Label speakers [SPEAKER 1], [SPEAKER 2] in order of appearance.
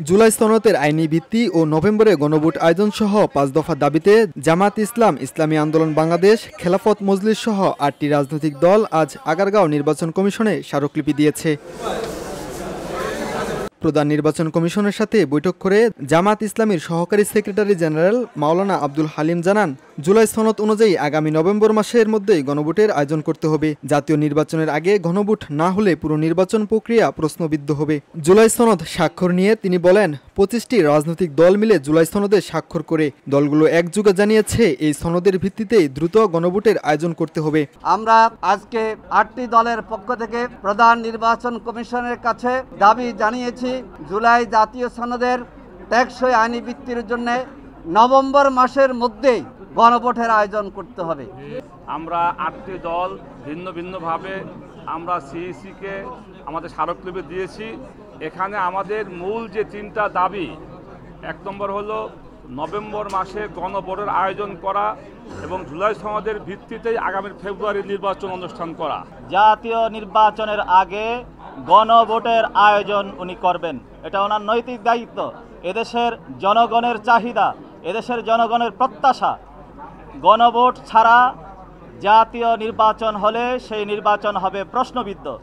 [SPEAKER 1] জুলাই সনদের আইনি ভিত্তি ও নভেম্বরে গণভোট আয়োজন সহ ৫ দফা দাবিতে জামাত ইসলাম, ইসলামী আন্দোলন বাংলাদেশ, খেলাফত মজলিস সহ ৮টি রাজনৈতিক দল আজ আগারগাঁও নির্বাচন কমিশনে স্মারকলিপি দিয়েছে। প্রধান নির্বাচন কমিশনের সাথে বৈঠক করে জামাত ইসলামীর সহকারী সেক্রেটারি জেনারেল মাওলানা আব্দুল হালিম জানান, জুলাই সনদ অনুযায়ী আগামী নভেম্বর মাসের মধ্যেই গণভোটের আয়োজন করতে হবে। জাতীয় নির্বাচনের আগে গণভোট না হলে পুরো নির্বাচন প্রক্রিয়া প্রশ্নবিদ্ধ হবে। জুলাই সনদ স্বাক্ষর নিয়ে তিনি বলেন, ২৫টি রাজনৈতিক দল মিলে জুলাই সনদে স্বাক্ষর করে দলগুলো একযোগে জানিয়েছে এই সনদের ভিত্তিতেই দ্রুত গণভোটের আয়োজন করতে হবে।
[SPEAKER 2] আমরা আজকে ৮টি দলের পক্ষ থেকে প্রধান নির্বাচন কমিশনের কাছে দাবি জানিয়েছি, জুলাই জাতীয় সনদের টেকসই আইনি ভিত্তির জন্য নভেম্বর মাসের মধ্যেই গণভোটের আয়োজন করতে হবে।
[SPEAKER 3] আমরা ৮টি দল ভিন্ন ভিন্নভাবে আমরা সিইসিকে আমাদের স্মারকলিপি দিয়েছি। এখানে আমাদের মূল যে ৩টা দাবি, ১ নম্বর হলো নভেম্বর মাসে গণভোটের আয়োজন করা এবং জুলাই সনদের ভিত্তিতেই আগামী ফেব্রুয়ারি নির্বাচন অনুষ্ঠান করা।
[SPEAKER 4] জাতীয় নির্বাচনের আগে গণভোটের আয়োজন উনি করবেন, এটা ওনার নৈতিক দায়িত্ব। এদেশের জনগণের চাহিদা, এদেশের জনগণের প্রত্যাশা, গণভোট ছাড়া জাতীয় নির্বাচন হলে সেই নির্বাচন হবে প্রশ্নবিদ্ধ।